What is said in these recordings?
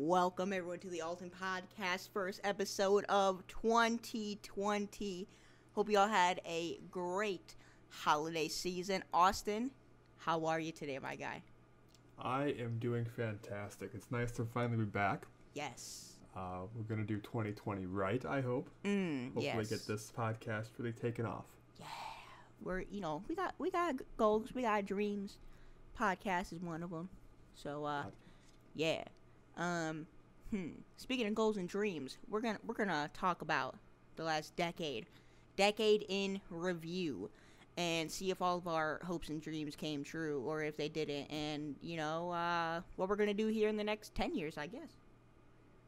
Welcome everyone to the Alton Podcast, first episode of 2020. Hope you all had a great holiday season. Austin, how are you today, my guy? I am doing fantastic. It's nice to finally be back. Yes. We're gonna do 2020 right, I hope. Hopefully yes. get this podcast really taken off. Yeah. We got goals, we got dreams. Podcast is one of them. So yeah. Speaking of goals and dreams, we're gonna talk about the last decade in review, and see if all of our hopes and dreams came true or if they didn't, and what we're gonna do here in the next 10 years, I guess.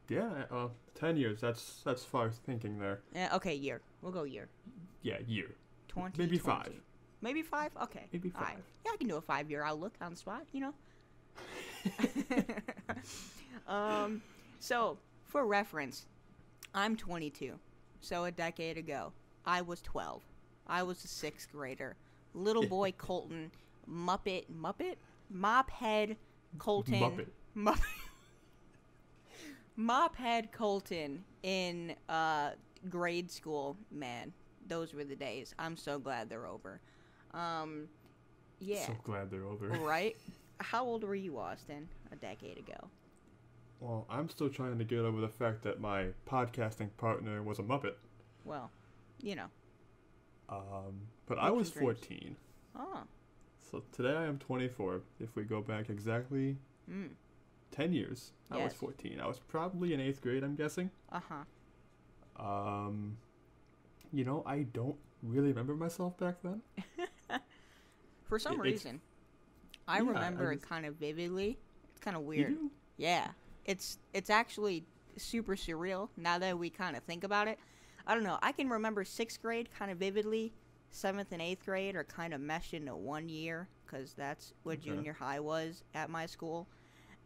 Yeah, 10 years. That's far thinking there. Okay, year. We'll go year. Yeah, year. 20. Maybe 5. Maybe 5. Okay. Maybe 5. All right. Yeah, I can do a 5-year outlook on the spot. So, for reference, I'm 22. So, a decade ago, I was 12. I was a 6th grader. Little boy Colton, Mophead Colton. Mophead Colton in grade school. Man, those were the days. I'm so glad they're over. Yeah. So glad they're over. Right? How old were you, Austin, a decade ago? Well, I'm still trying to get over the fact that my podcasting partner was a Muppet. Well, But I was 14. Oh. So today I am 24. If we go back exactly 10 years, I was 14. I was probably in 8th grade, I'm guessing. Uh-huh. I don't really remember myself back then. For some reason. I remember it kind of vividly. It's kind of weird. You do? Yeah. It's actually super surreal now that we kind of think about it. I don't know. I can remember 6th grade kind of vividly. 7th and 8th grade are kind of meshed into 1 year because that's what junior high was at my school.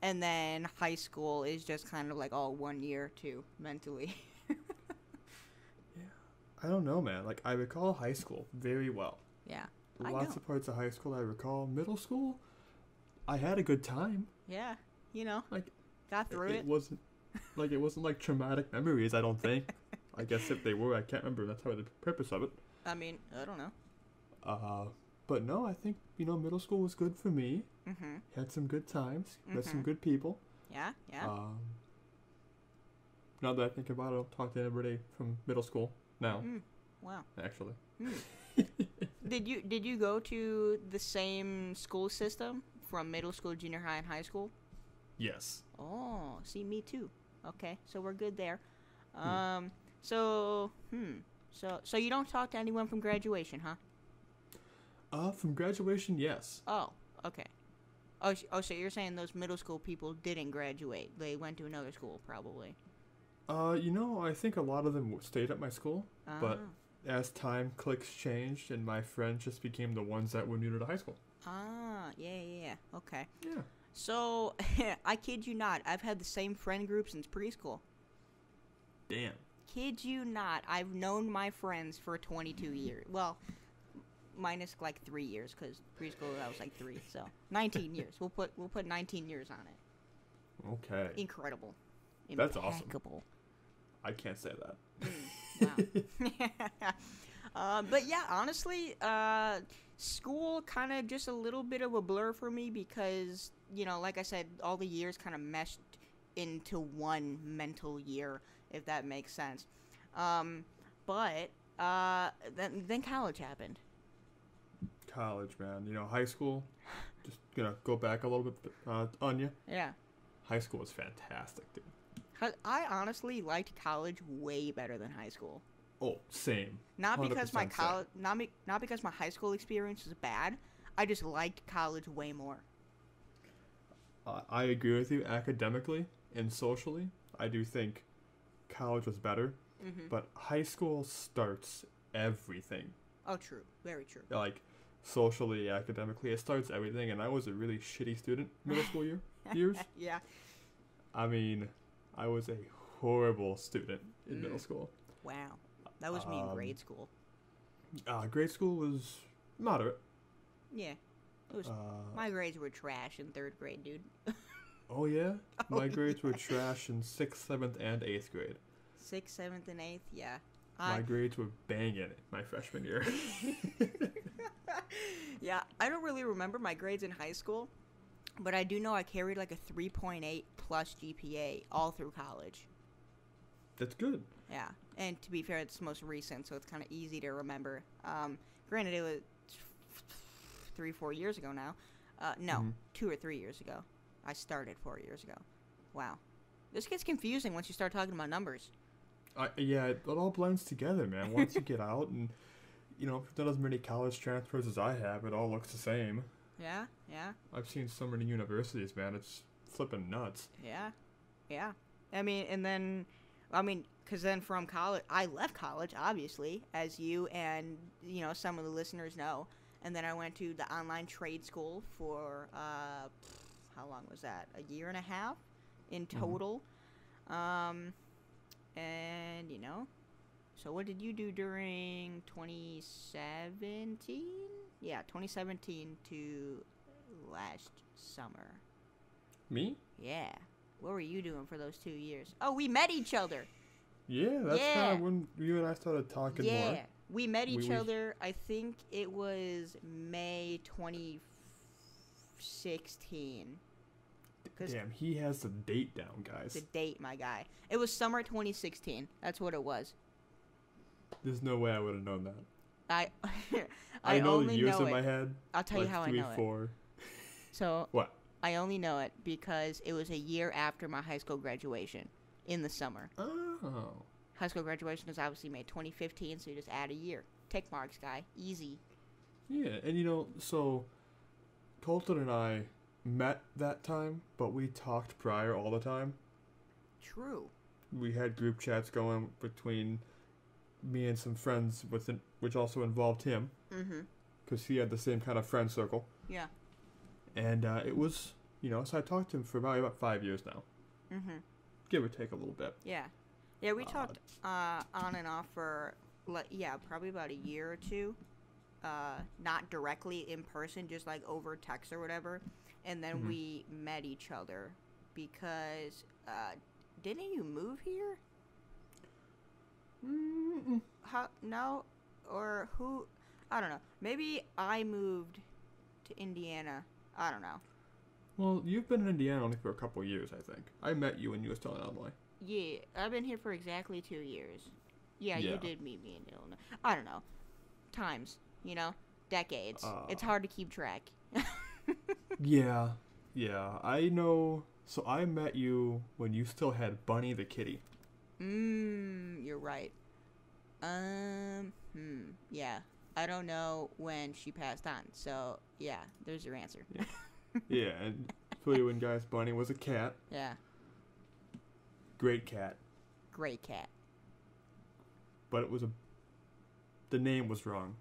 And then high school is just kind of like all 1 year too, mentally. Yeah. I don't know, man. Like, I recall high school very well. Yeah. Lots of parts of high school I recall. Middle school, I had a good time. Yeah. Like, got through it. It wasn't like traumatic memories, I don't think. I guess if they were, I can't remember. That's probably the purpose of it. I mean, I don't know. But no, I think, middle school was good for me. Mm-hmm. Had some good times. Met some good people. Yeah. Now that I think about it, I don't talk to anybody from middle school now. Wow. Actually. Did you go to the same school system from middle school, junior high, and high school? Yes. Oh, see, me too. Okay, so we're good there. So you don't talk to anyone from graduation, huh? From graduation, yes. Oh, okay. So you're saying those middle school people didn't graduate. They went to another school, probably. I think a lot of them stayed at my school, but as time clicks changed and my friends just became the ones that were new to the high school. Yeah. Okay. Yeah. So, I kid you not, I've had the same friend group since preschool. Damn. Kid you not, I've known my friends for 22 years. Well, minus like 3 years, because preschool I was like 3, so 19 years. We'll put 19 years on it. Okay. Incredible. That's awesome. Impeccable. I can't say that. Wow. But yeah, honestly, school kind of just a little bit of a blur for me because, like I said, all the years kind of meshed into one mental year, if that makes sense. But then college happened. College, man. High school, just go back a little bit on you. Yeah. High school was fantastic, dude. I honestly liked college way better than high school. Oh, same. Not because my not because my high school experience was bad. I just liked college way more. I agree with you academically and socially. I do think college was better, but high school starts everything. Oh, true. Very true. Like, socially, academically, it starts everything, and I was a really shitty student middle school years. Yeah. I mean, I was a horrible student in middle school. Wow. That was me in grade school. Grade school was moderate. Yeah. It was. My grades were trash in 3rd grade, dude. Oh, yeah? Oh, My grades were yeah. trash in 6th, 7th, and 8th grade. 6th, 7th, and 8th, yeah. My grades were banging my freshman year. Yeah, I don't really remember my grades in high school, but I do know I carried like a 3.8 plus GPA all through college. That's good. Yeah, and to be fair, it's most recent, so it's kind of easy to remember. Granted, it was 3-4 years ago now. No, 2 or 3 years ago. I started 4 years ago. Wow. This gets confusing once you start talking about numbers. Yeah, it all blends together, man. Once you get out and, if you've done as many college transfers as I have, it all looks the same. Yeah. I've seen so many universities, man. It's flipping nuts. Yeah. Because then from college, I left college, obviously, as you and, some of the listeners know. And then I went to the online trade school for, how long was that? A year and a half in total. And, so what did you do during 2017? Yeah, 2017 to last summer. Me? Yeah. What were you doing for those 2 years? Oh, we met each other. Yeah, that's kind of when you and I started talking more. Yeah, we met each other, I think it was May 2016. Damn, he has the date down, guys. The date, my guy. It was summer 2016. That's what it was. There's no way I would have known that. I know only the years know in my it. head. I'll tell you how 3, I know 4. it. So What? I only know it because it was a year after my high school graduation in the summer. Oh. High school graduation was obviously May 2015, so you just add a year. Tick marks, guy. Easy. Yeah, and so Colton and I met that time, but we talked prior all the time. True. We had group chats going between me and some friends which also involved him. Mm-hmm. Because he had the same kind of friend circle. Yeah. And it was, so I talked to him for about 5 years now. Mm-hmm. Give or take a little bit. Yeah. Yeah, we talked on and off for, probably about a year or two. Not directly in person, just like over text or whatever. And then we met each other because, didn't you move here? Mm-mm. No? Or who? I don't know. Maybe I moved to Indiana. I don't know. Well, you've been in Indiana only for a couple years, I think. I met you when you were still in Illinois. Yeah, I've been here for exactly 2 years. Yeah, you did meet me in Illinois. I don't know. Times, decades. It's hard to keep track. Yeah, I know. So I met you when you still had Bunny the kitty. You're right. Yeah. I don't know when she passed on. So, yeah, there's your answer. Yeah, and for you and guys, Bunny was a cat. Yeah. Great cat. Great cat. But the name was wrong.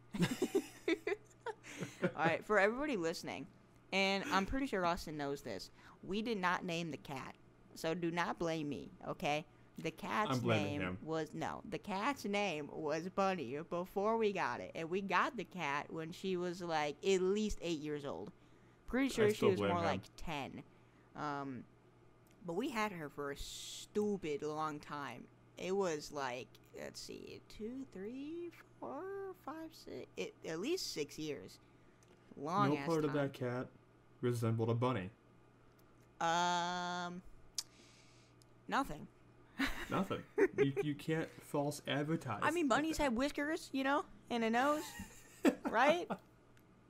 All right, for everybody listening, and I'm pretty sure Austin knows this, we did not name the cat. So do not blame me, okay? The cat's name was Bunny before we got it. And we got the cat when she was like at least 8 years old. Pretty sure she was more like 10. But we had her for a stupid long time. It was like, let's see, 2, 3, 4, 5, 6, at least 6 years. Long ass time. No part of that cat resembled a bunny. Nothing. Nothing. You can't false advertise. I mean, bunnies have whiskers, and a nose, right?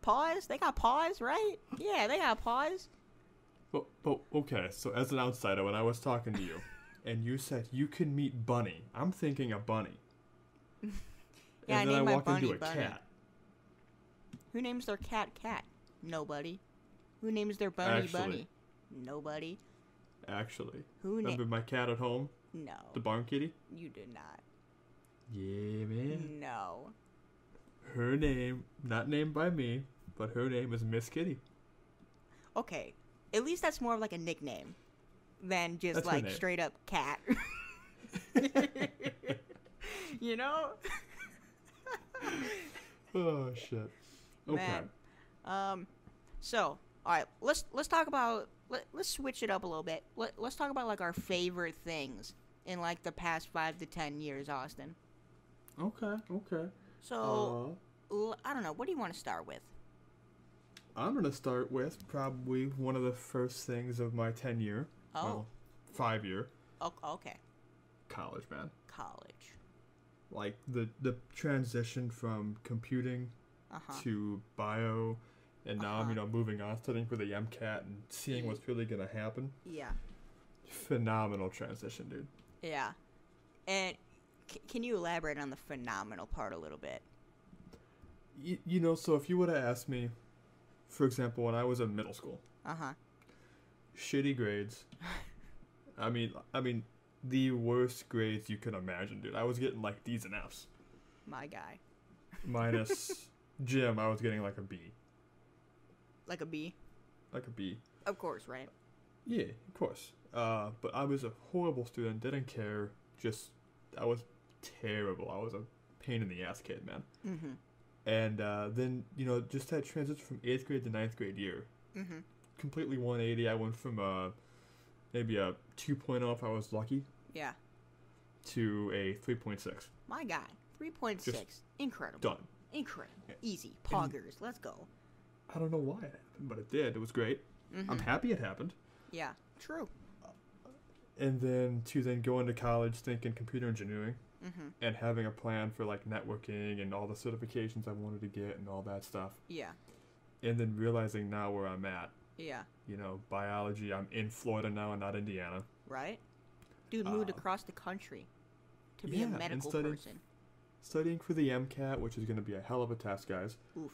Paws? They got paws, right? Yeah, they got paws. But okay, so as an outsider, when I was talking to you, and you said you can meet Bunny, I'm thinking a bunny. Yeah, and then I walk into a Bunny. cat. Who names their cat? Nobody. Who names their bunny? Actually. Bunny? Nobody. Actually. Who my cat at home? No. The barn kitty? You did not. Yeah, man. No. Her name, not named by me, but her name is Miss Kitty. Okay. At least that's more of like a nickname than just like straight up cat. Oh shit. Okay. Man. So, all right, let's talk about let's switch it up a little bit. Let's talk about like our favorite things in like the past 5 to 10 years, Austin. Okay. So I don't know. What do you want to start with? I'm gonna start with probably one of the first things of my 10-year, 5-year. Oh, okay. College, man. College. Like the transition from computing to bio, and now I'm moving on, studying for the MCAT and seeing what's really gonna happen. Yeah. Phenomenal transition, dude. Yeah. And can you elaborate on the phenomenal part a little bit? So if you would have asked me, for example, when I was in middle school, shitty grades. I mean, the worst grades you can imagine, dude. I was getting like D's and F's. My guy. Minus gym, I was getting like a B. Like a B? Like a B. Of course, right? Yeah, of course. But I was a horrible student, didn't care, I was terrible. I was a pain in the ass kid, man. Mm-hmm. And then, just that transition from 8th grade to 9th grade year. Mm-hmm. Completely 180. I went from maybe a 2.0 if I was lucky. Yeah. To a 3.6. My guy. 3.6. Incredible. Done. Incredible. Easy. Poggers. Let's go. I don't know why it happened, but it did. It was great. Mm-hmm. I'm happy it happened. Yeah. True. And then go into college thinking computer engineering. Mm-hmm. And having a plan for like networking and all the certifications I wanted to get and all that stuff. Yeah. And then realizing now where I'm at. Yeah. Biology, I'm in Florida now and not Indiana. Right. Dude moved across the country to be a medical person. Studying for the MCAT, which is going to be a hell of a test, guys. Oof.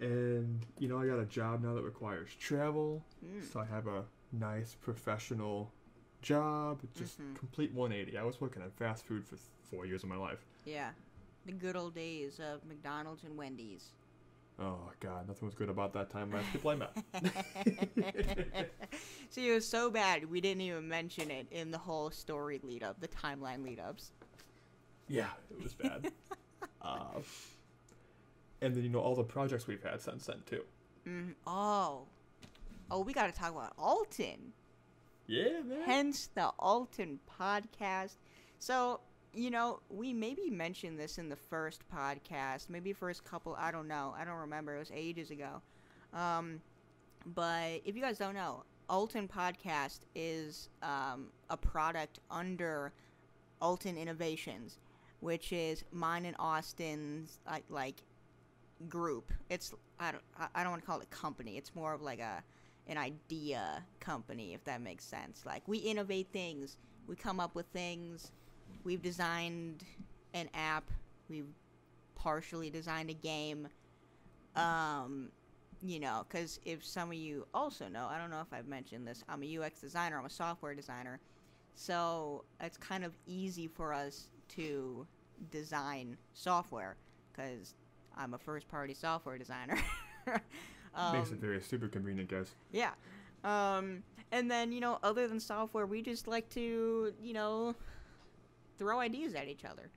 And, I got a job now that requires travel. So I have a nice professional job, just complete 180. I was working at fast food for 4 years of my life. Yeah, the good old days of McDonald's and Wendy's. Oh God, nothing was good about that time last people I met. See, it was so bad we didn't even mention it in the whole story lead up, the timeline lead ups. Yeah, it was bad. And then all the projects we've had since then too. Oh, we got to talk about Alton. Yeah, man. Hence the Alton Podcast. So, we maybe mentioned this in the first podcast, maybe first couple, I don't know. I don't remember. It was ages ago. But if you guys don't know, Alton Podcast is a product under Alton Innovations, which is mine and Austin's like group. It's I don't want to call it a company. It's more of like an idea company, if that makes sense. Like, we innovate things, we come up with things. We've designed an app, we've partially designed a game. Because if some of you also know, I don't know if I've mentioned this, I'm a UX designer, I'm a software designer, so it's kind of easy for us to design software because I'm a first-party software designer. Makes it very super convenient, guys. Yeah. And then, other than software, we just like to, throw ideas at each other.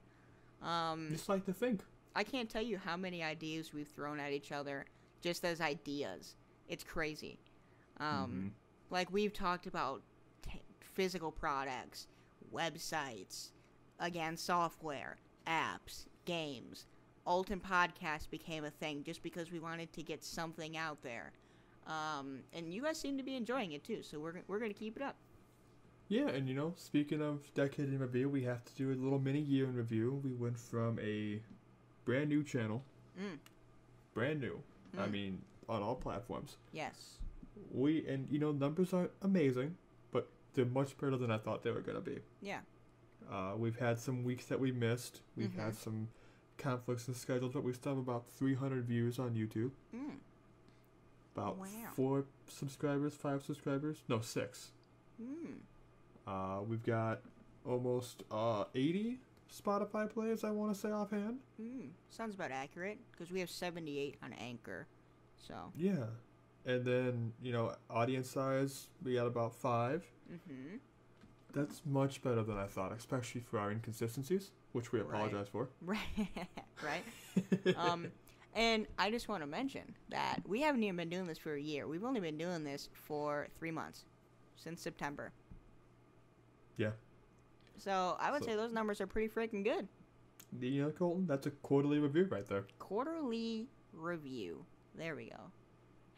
Just like to think. I can't tell you how many ideas we've thrown at each other just as ideas. It's crazy. Like, we've talked about physical products, websites, again, software, apps, games. Alton Podcast became a thing just because we wanted to get something out there. And you guys seem to be enjoying it too, so we're going to keep it up. Yeah, and speaking of Decade in Review, we have to do a little mini year in review. We went from a brand new channel, brand new, I mean, on all platforms. Yes. Numbers are amazing, but they're much better than I thought they were going to be. Yeah. We've had some weeks that we missed. We've had some conflicts in schedules, but we still have about 300 views on YouTube. About 4 subscribers, 5 subscribers. No, 6. We've got almost 80 Spotify plays, I want to say offhand. Sounds about accurate, because we have 78 on Anchor. So. Yeah. And then, audience size, we got about 5. That's much better than I thought, especially for our inconsistencies, which we apologize for. Right. And I just want to mention that we haven't even been doing this for a year. We've only been doing this for 3 months, since September. Yeah. So I would say those numbers are pretty freaking good. You know, Colton, that's a quarterly review right there. Quarterly review. There we go.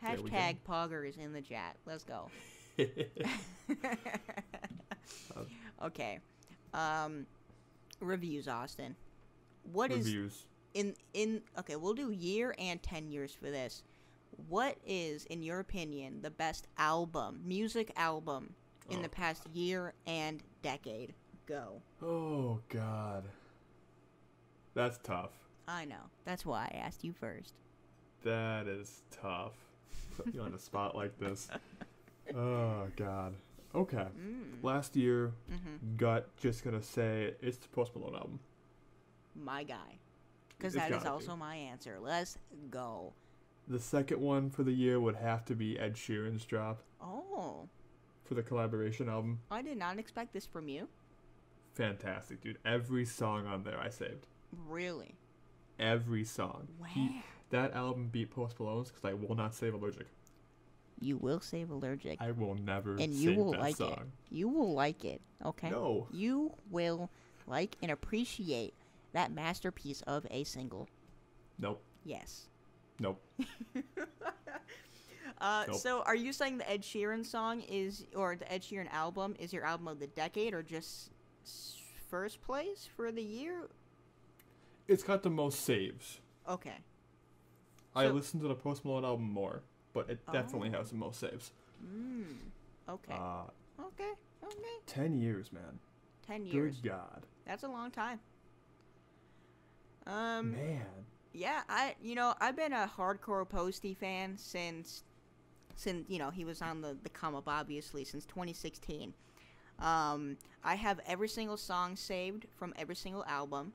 Hashtag Poggers in the chat. Let's go. Okay. Reviews, Austin. What reviews. is okay, we'll do year and 10 years for this. What is, in your opinion, the best music album in the past year and decade? Go. Oh, God. That's tough. I know. That's why I asked you first. That is tough. Put you on a spot like this. Oh, God. Okay. Last year, gut just gonna say it's the Post Malone album. My guy. Because that is also my answer. Let's go. The second one for the year would have to be Ed Sheeran's drop. Oh. For the collaboration album. I did not expect this from you. Fantastic, dude. Every song on there I saved. Really? Every song. Wow. That album beat Post Malone's because I will not save Allergic. You will save Allergic. I will never and save you will that like song. it. You will like it, okay? No. You will like and appreciate that masterpiece of a single. Nope. Yes. Nope. Nope. So are you saying the Ed Sheeran song or the Ed Sheeran album is your album of the decade or just first place for the year? It's got the most saves. Okay. I listened to the Post Malone album more, but it definitely has the most saves. Okay. Okay. 10 years, man. 10 years. Good God. That's a long time. Man. Yeah, I've been a hardcore Posty fan since he was on the come up, obviously, since 2016. I have every single song saved from every single album.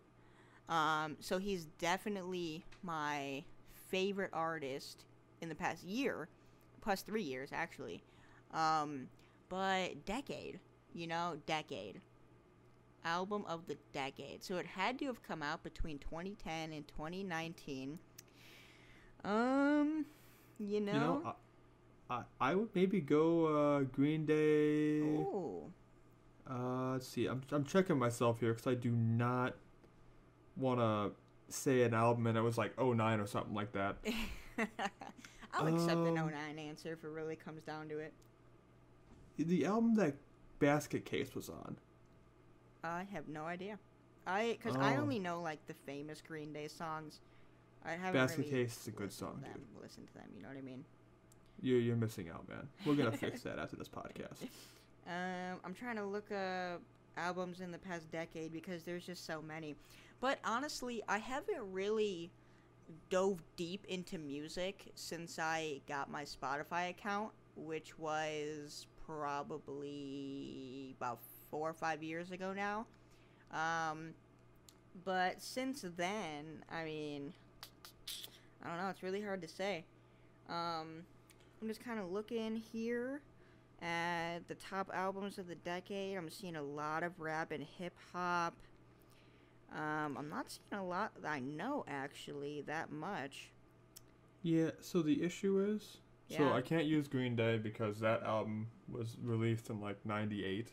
So he's definitely my favorite artist in the past 3 years, actually. But decade. Album of the decade. So it had to have come out between 2010 and 2019. I would maybe go Green Day. Oh. Let's see. I'm checking myself here because I do not want to say an album and it was like 09 or something like that. I'll accept an 09 answer if it really comes down to it. The album that Basket Case was on. I have no idea. I only know like the famous Green Day songs. I haven't Basket Case is a good song, dude. Listen to them, you know what I mean? You're missing out, man. We're gonna fix that after this podcast. I'm trying to look up albums in the past decade because there's just so many. But honestly, I haven't really dove deep into music since I got my Spotify account, which was probably about 4 or 5 years ago now. But since then, I mean, I don't know, it's really hard to say. I'm just kind of looking here at the top albums of the decade. I'm seeing a lot of rap and hip-hop. I'm not seeing a lot that I know, actually, that much. Yeah, so the issue is... Yeah. So I can't use Green Day because that album was released in, like, 98.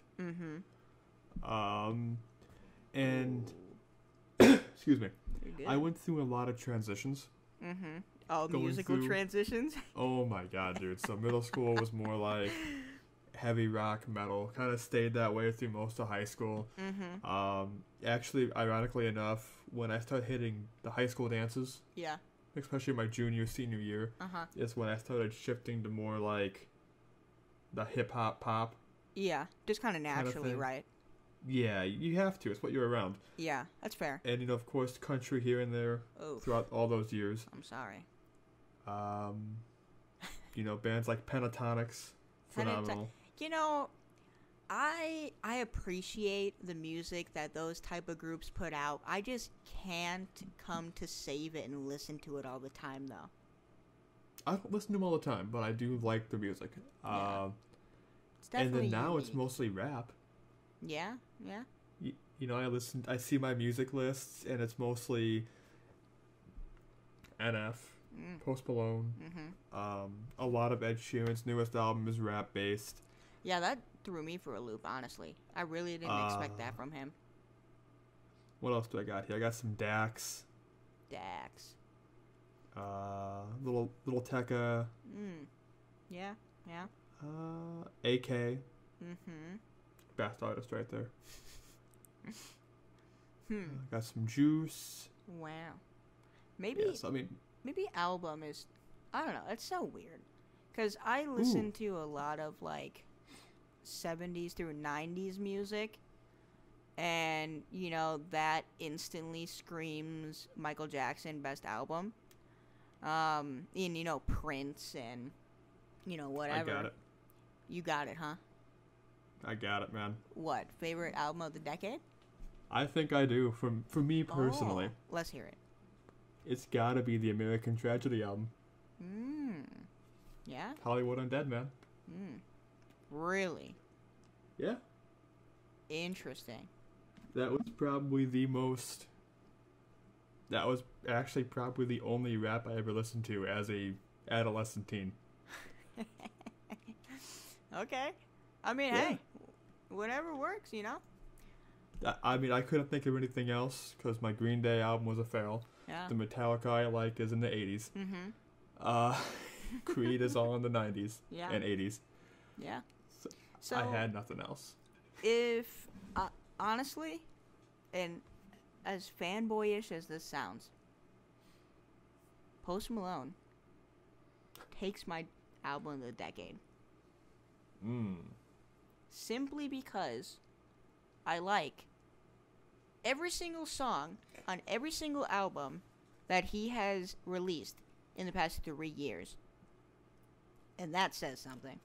And... excuse me. I went through a lot of transitions. Oh, musical transitions? Oh, my God, dude. So middle school was more like... heavy rock metal, kind of stayed that way through most of high school. Actually, ironically enough, when I started hitting the high school dances, especially my junior, senior year, is when I started shifting to more like the hip hop pop. Yeah, just kind of naturally, right? Yeah, you have to. It's what you're around. Yeah, that's fair. And of course, country here and there throughout all those years. I'm sorry. Bands like Pentatonics, phenomenal. I appreciate the music that those type of groups put out. I just can't come to save it and listen to it all the time, though. I don't listen to them all the time, but I do like the music. It's definitely and then now unique. It's mostly rap. Yeah. I see my music lists, and it's mostly NF, Post Malone. A lot of Ed Sheeran's newest album is rap based. Yeah, that threw me for a loop, honestly. I really didn't expect that from him. What else do I got here? I got some Dax. Little Tekka. Yeah. AK. Best artist right there. Got some Juice. Wow. Maybe. Yes, I mean. Maybe album is. I don't know. It's so weird, because I listen to a lot of like 70s through 90s music, and that instantly screams Michael Jackson best album. And Prince and whatever. I got it. You got it, huh? I got it, man. What, favorite album of the decade? I think I do. For me personally. Let's hear it. It's gotta be the American Tragedy album. Yeah? Hollywood Undead, man. Really? Yeah. Interesting. That was probably that was actually probably the only rap I ever listened to as a adolescent teen. Okay. I mean, hey, whatever works, I mean, I couldn't think of anything else because my Green Day album was a fail. Yeah. The Metallica I like is in the 80s. Creed is all in the 90s and 80s. Yeah. So I had nothing else. If, honestly, and as fanboyish as this sounds, Post Malone takes my album of the decade. Simply because I like every single song on every single album that he has released in the past 3 years. And that says something.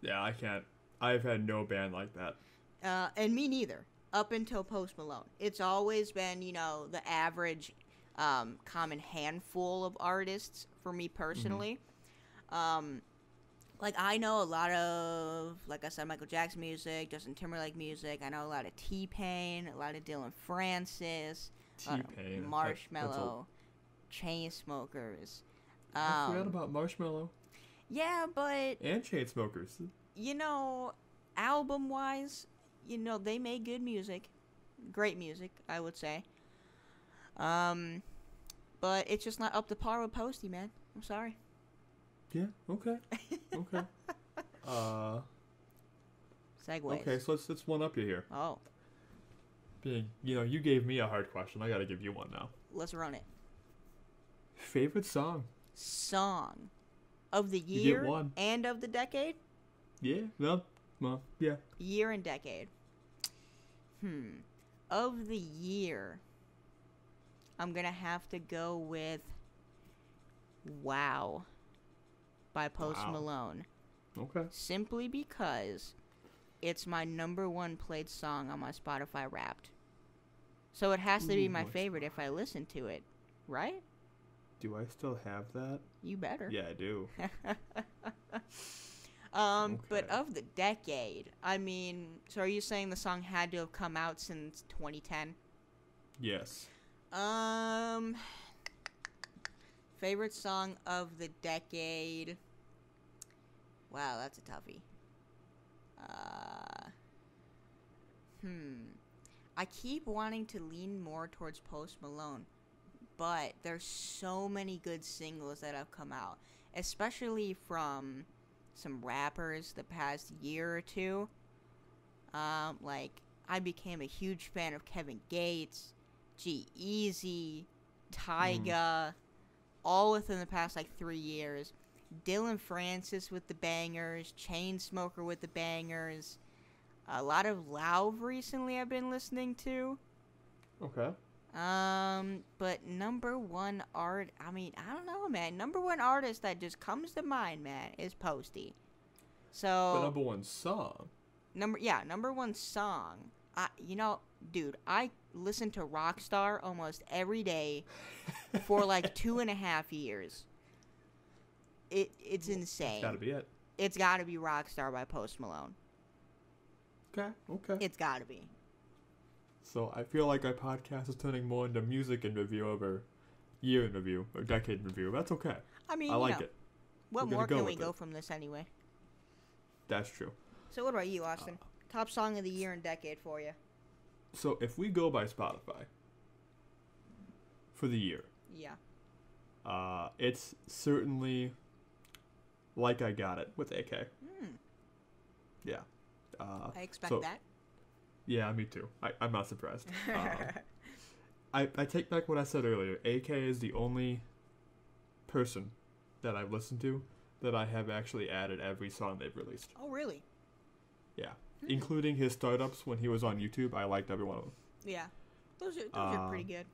Yeah, I can't. I've had no band like that. And me neither. Up until Post Malone. It's always been, the average common handful of artists for me personally. Like, I know a lot of, like I said, Michael Jackson music, Justin Timberlake music. I know a lot of T-Pain, a lot of Dylan Francis, T-Pain, Marshmello, Chainsmokers. I forgot about Marshmello. Yeah, but... And Chainsmokers. Album-wise, they made good music. Great music, I would say. But it's just not up to par with Posty, man. I'm sorry. Yeah, okay. Segues. Okay, so let's one up you here. Oh. Being, you gave me a hard question. I gotta give you one now. Let's run it. Favorite song? Song. Of the year you get one. And of the decade? Yeah, well, yeah. Year and decade. Of the year, I'm gonna have to go with Wow by Post Malone. Okay. Simply because it's my number one played song on my Spotify Wrapped. So it has to be my favorite if I listen to it, right? Do I still have that? You better. Yeah, I do. But of the decade, I mean, so are you saying the song had to have come out since 2010? Yes. Favorite song of the decade. Wow, that's a toughie. I keep wanting to lean more towards Post Malone, but there's so many good singles that have come out, especially from some rappers the past year or two. Like, I became a huge fan of Kevin Gates, G-Eazy, Tyga, all within the past, 3 years. Dylan Francis with the bangers, Chainsmoker with the bangers. A lot of Lauv recently I've been listening to. Okay. But number one I don't know, man. Number one artist that just comes to mind, man, is Posty. So. The number one song. Number one song. Dude, I listen to Rockstar almost every day for 2.5 years. It's insane. It's gotta be it. It's gotta be Rockstar by Post Malone. Okay. It's gotta be. So I feel like our podcast is turning more into music and review over year in review or decade in review. That's okay. I mean, I like it. What We're more gonna can we with go it. from this anyway? That's true. So what about you, Austin? Top song of the year and decade for you? So if we go by Spotify for the year, Yeah. it's certainly Like I Got It with AK. Yeah. I expect so, that. Yeah, me too. I'm not surprised. I take back what I said earlier. AK is the only person that I've listened to that I have actually added every song they've released. Oh, really? Yeah. Including his startups when he was on YouTube. I liked every one of them. Yeah. Those are pretty good.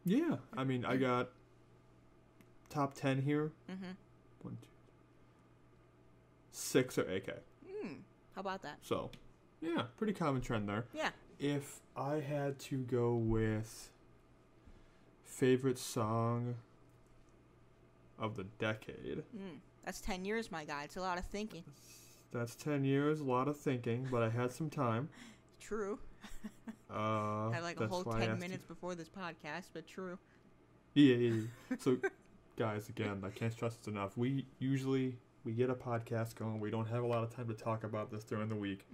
Yeah. I mean, I got top 10 here. 1, 2, 6 are AK. How about that? So, yeah, pretty common trend there. Yeah. If I had to go with favorite song of the decade. That's 10 years, my guy. It's a lot of thinking. That's 10 years, a lot of thinking, but I had some time. True. Had like a whole 10 minutes before this podcast, but true. Yeah. So, guys, again, I can't stress this enough. We get a podcast going. We don't have a lot of time to talk about this during the week.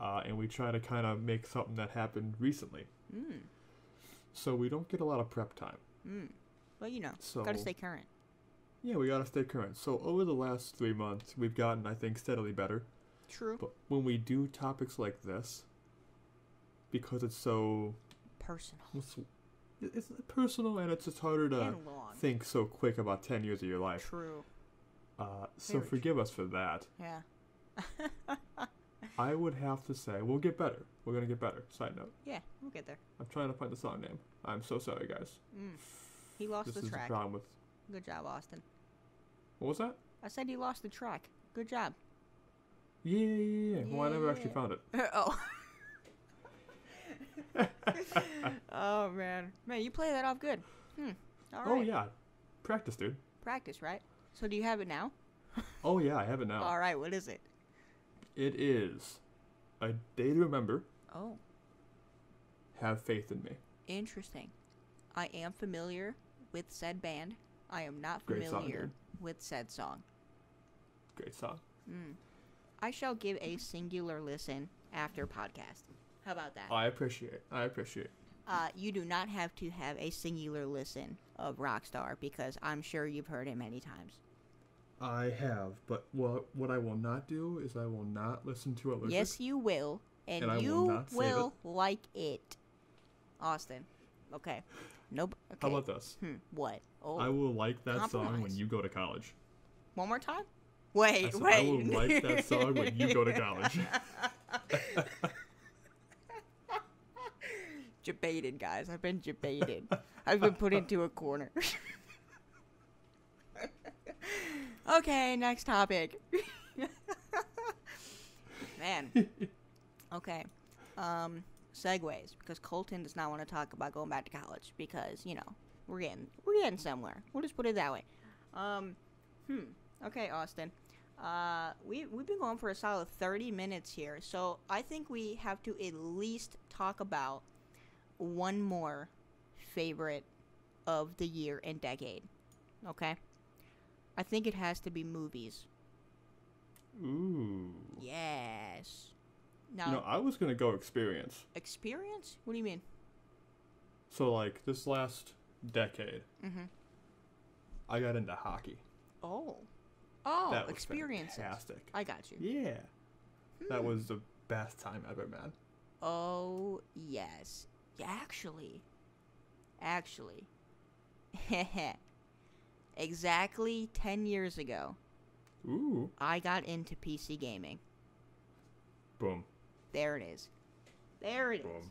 And we try to kind of make something that happened recently. So we don't get a lot of prep time. Well, gotta stay current. Yeah, we gotta stay current. So over the last 3 months, we've gotten, I think, steadily better. True. But when we do topics like this, because it's so personal. It's personal, and it's just harder to think so quick about 10 years of your life. True. So forgive us for that. Yeah. I would have to say, we'll get better. We're going to get better. Side note. Yeah, we'll get there. I'm trying to find the song name. I'm so sorry, guys. He lost the This is track. the problem with... Good job, Austin. What was that? I said he lost the track. Good job. Yeah. Well, I never actually found it. Oh. Oh, man. Man, you play that off good. All right. Oh, yeah. Practice, dude. Practice, right? So do you have it now? Oh, yeah, I have it now. All right, what is it? It is A Day to Remember. Oh. Have Faith in Me. Interesting. I am familiar with said band. I am not Great familiar song, with said song. Great song. I shall give a singular listen after podcast. How about that? I appreciate. You do not have to have a singular listen of Rockstar because I'm sure you've heard it many times. I have, but what I will not do is I will not listen to it. Yes, you will, and I you will not save will like it. Austin. Okay. Nope. Okay. How about this? What? Oh. I will like that song when Compromise. you go to college. One more time? Wait. I will like that song when you go to college. Debated, guys. I've been debated. I've been put into a corner. Okay, next topic. Man. Okay. Segues, because Colton does not want to talk about going back to college because, we're getting somewhere. We'll just put it that way. Okay, Austin. We've been going for a solid 30 minutes here, so I think we have to at least talk about one more favorite of the year and decade. Okay? I think it has to be movies. Ooh. Yes. Now, I was going to go experience. Experience? What do you mean? So, like, this last decade, I got into hockey. Oh, that was experiences. Fantastic. I got you. Yeah. That was the best time ever, man. Oh, yes. Actually. Exactly 10 years ago, Ooh. I got into PC gaming. Boom. There it is. There it is. Boom.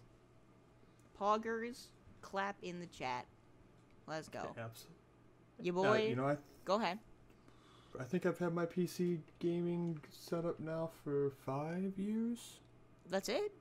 Poggers, clap in the chat. Let's go. Okay, absolutely. Your boy, go ahead. I think I've had my PC gaming set up now for 5 years. That's it?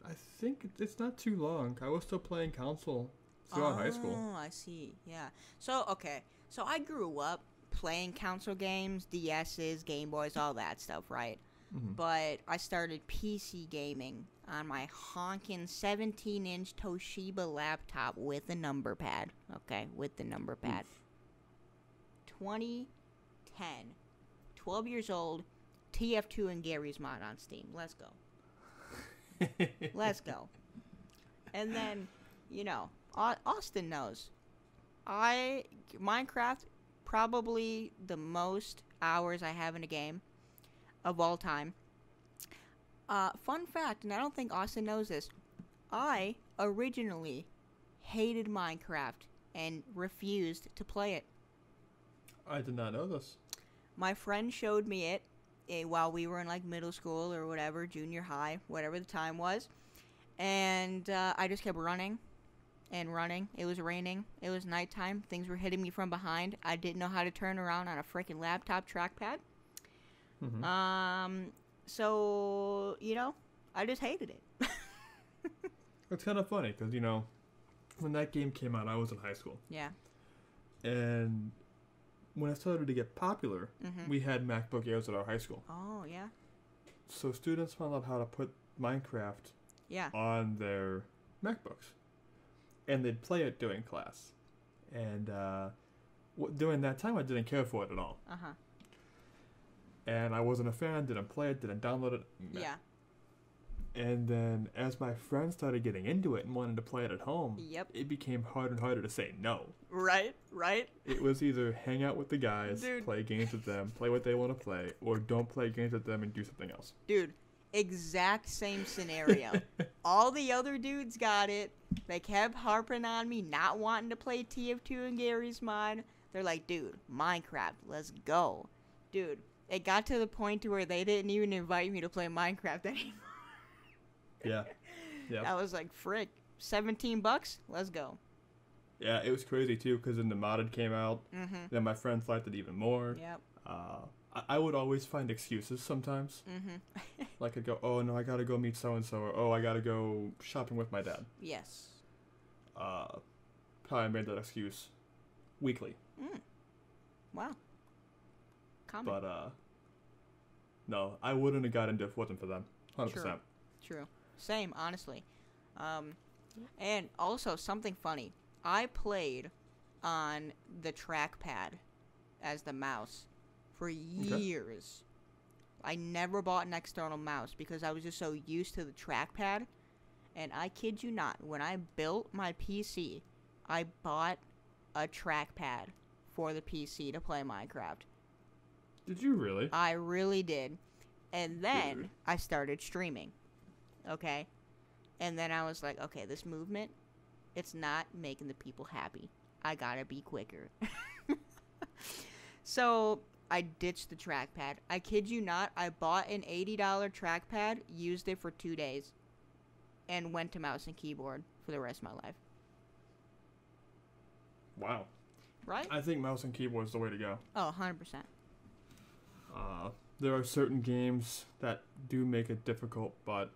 I think it's not too long. I was still playing console throughout high school. Oh, I see. Yeah. So, okay. So I grew up playing console games, DS's, Game Boys, all that stuff, right? but I started PC gaming on my honkin' 17-inch Toshiba laptop with a number pad. Okay, with the number pad. 2010. 12 years old. TF2 and Gary's Mod on Steam. Let's go. Let's go. And then, you know, Austin knows. Minecraft, probably the most hours I have in a game of all time. Fun fact, and I don't think Austin knows this, I originally hated Minecraft and refused to play it. I did not know this. My friend showed me it while we were in like middle school or whatever, junior high, whatever the time was. And I just kept running and running. It was raining. It was nighttime. Things were hitting me from behind. I didn't know how to turn around on a freaking laptop trackpad. So, you know, I just hated it. It's kind of funny because, you know, when that game came out, I was in high school. Yeah. And when it started to get popular, we had MacBook Airs at our high school. Oh, yeah. So students found out how to put Minecraft on their MacBooks. And they'd play it during class. And during that time, I didn't care for it at all. And I wasn't a fan, didn't play it, didn't download it. Yeah. And then as my friends started getting into it and wanted to play it at home, it became harder and harder to say no. Right. It was either hang out with the guys, play games with them, play what they want to play, or don't play games with them and do something else. Dude, exact same scenario. All the other dudes got it. They kept harping on me, not wanting to play TF2 and Gary's Mod. They're like, dude, Minecraft, let's go. Dude, it got to the point to where they didn't even invite me to play Minecraft anymore. Yeah. I was like, frick, $17? Let's go. Yeah, it was crazy too, because then the modded came out. Then my friends liked it even more. I would always find excuses sometimes. Like I'd go, oh no, I gotta go meet so-and-so, or oh, I gotta go shopping with my dad. Yes. Probably made that excuse weekly. Wow. Common. But, no, I wouldn't have got into it if it wasn't for them. 100%. True. Same, honestly. And also, something funny. I played on the trackpad as the mouse for years. I never bought an external mouse because I was just so used to the trackpad. And I kid you not, when I built my PC, I bought a trackpad for the PC to play Minecraft. Did you really? I really did. And then I started streaming. Okay? And then I was like, okay, this movement, it's not making the people happy. I gotta be quicker. So I ditched the trackpad. I kid you not, I bought an $80 trackpad, used it for 2 days, and went to mouse and keyboard for the rest of my life. Wow. Right? I think mouse and keyboard is the way to go. Oh, 100%. There are certain games that do make it difficult, but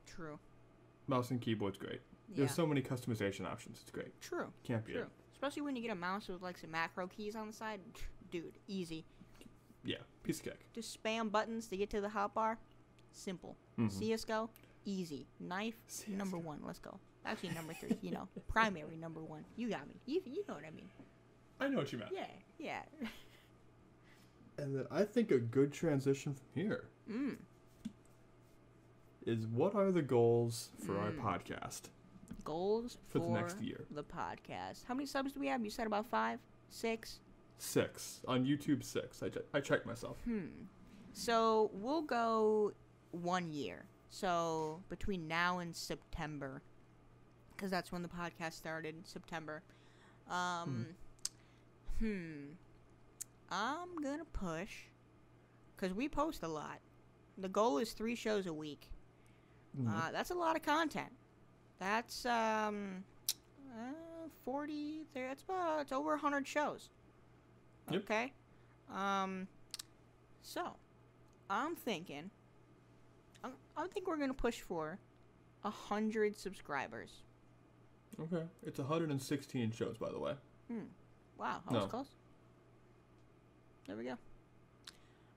True. Mouse and keyboard's great. Yeah. There's so many customization options. It's great. True. Can't beat it. Especially when you get a mouse with like some macro keys on the side. Dude, easy. Yeah, piece of cake. Just spam buttons to get to the hotbar. Simple. CSGO, easy. Knife, CSGO. Number 1. Let's go. Actually, number 3. You know, primary number 1. You got me. You know what I mean. I know what you meant. Yeah. And then I think a good transition from here is what are the goals for our podcast? Goals for the next year. The podcast. How many subs do we have? You said about 5? 6? 6. On YouTube, 6. I checked myself. So we'll go 1 year. So between now and September, because that's when the podcast started, September. I'm gonna push, because we post a lot. The goal is 3 shows a week. That's a lot of content. That's 40. It's over 100 shows. Yep. Okay. So I'm thinking. I think we're gonna push for 100 subscribers. Okay. It's 116 shows, by the way. Wow, that was close. There we go.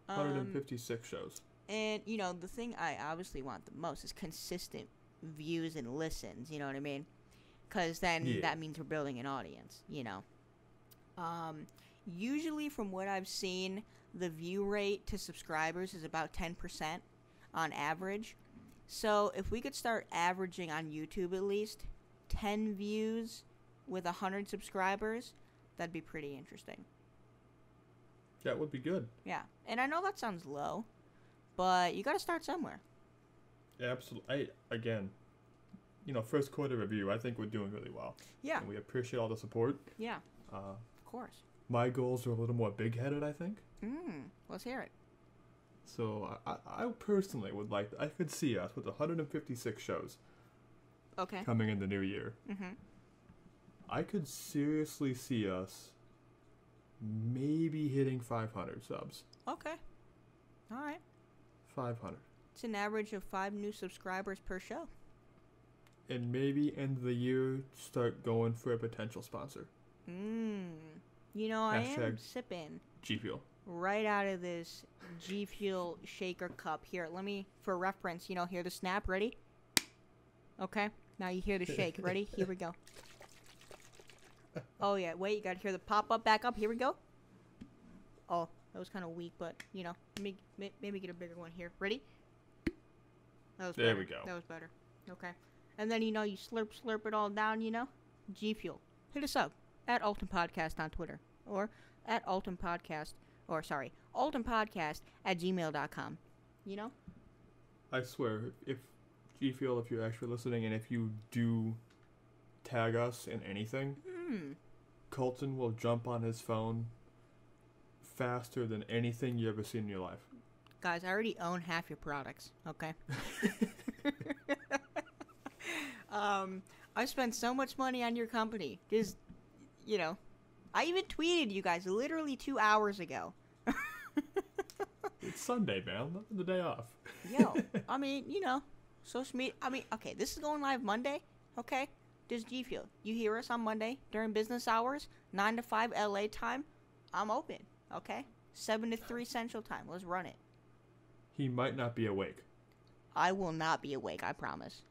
156 shows. And, the thing I obviously want the most is consistent views and listens, you know what I mean? Because then that means we're building an audience, Usually from what I've seen, the view rate to subscribers is about 10% on average. So if we could start averaging on YouTube at least 10 views with 100 subscribers, that'd be pretty interesting. That would be good. Yeah. And I know that sounds low, but you got to start somewhere. Absolutely. Again, first quarter review, I think we're doing really well. Yeah. And we appreciate all the support. Yeah. Of course. My goals are a little more big-headed, I think. Let's hear it. So I personally would I could see us with 156 shows. Okay. Coming in the new year. Mm-hmm. I could seriously see us maybe hitting 500 subs. Okay. All right. 500. It's an average of 5 new subscribers per show. And maybe end of the year start going for a potential sponsor. I am sipping G Fuel. Right out of this G Fuel shaker cup. Here, let me, for reference, hear the snap. Ready? Okay. Now you hear the shake. Ready? Here we go. Oh, yeah. Wait, you got to hear the pop up back up. Here we go. Oh, that was kind of weak, but, maybe get a bigger one here. Ready? That was better. There we go. That was better. Okay. And then, you slurp it all down, G Fuel. Hit us up at Alton Podcast on Twitter. Or at Alton Podcast. Or, sorry, altonpodcast@gmail.com. I swear, if G Fuel, if you're actually listening, and if you do tag us in anything, Colton will jump on his phone faster than anything you ever seen in your life. Guys, I already own half your products, okay? I spent so much money on your company. Just, I even tweeted you guys literally 2 hours ago. It's Sunday, man. The day off. Yo, social media. Okay, this is going live Monday, okay? This is G Fuel. You hear us on Monday during business hours, 9 to 5 LA time. I'm open, okay? 7 to 3 Central time. Let's run it. He might not be awake. I will not be awake, I promise.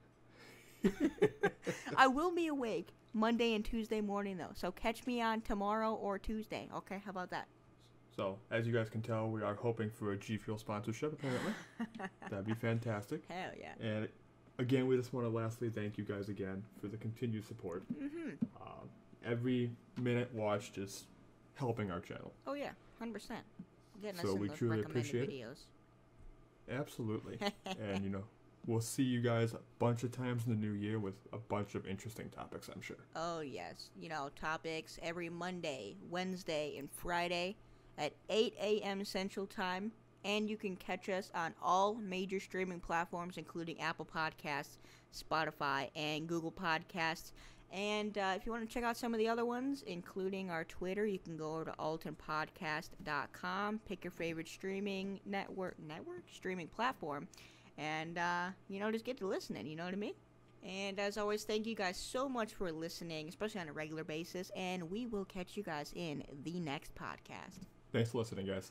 I will be awake Monday and Tuesday morning, though. So catch me on tomorrow or Tuesday, okay? How about that? So, as you guys can tell, we are hoping for a G Fuel sponsorship, apparently. That'd be fantastic. Hell yeah. And again, we just want to lastly thank you guys again for the continued support. Every minute watched is helping our channel. Oh, yeah. 100%. Getting so us in we those truly recommended appreciate videos. Absolutely. And, we'll see you guys a bunch of times in the new year with a bunch of interesting topics, I'm sure. Oh, yes. Topics every Monday, Wednesday, and Friday at 8 a.m. Central Time. And you can catch us on all major streaming platforms, including Apple Podcasts, Spotify, and Google Podcasts. And if you want to check out some of the other ones, including our Twitter, you can go over to altonpodcast.com, pick your favorite streaming streaming platform, and, just get to listening, you know what I mean? And as always, thank you guys so much for listening, especially on a regular basis, and we will catch you guys in the next podcast. Thanks for listening, guys.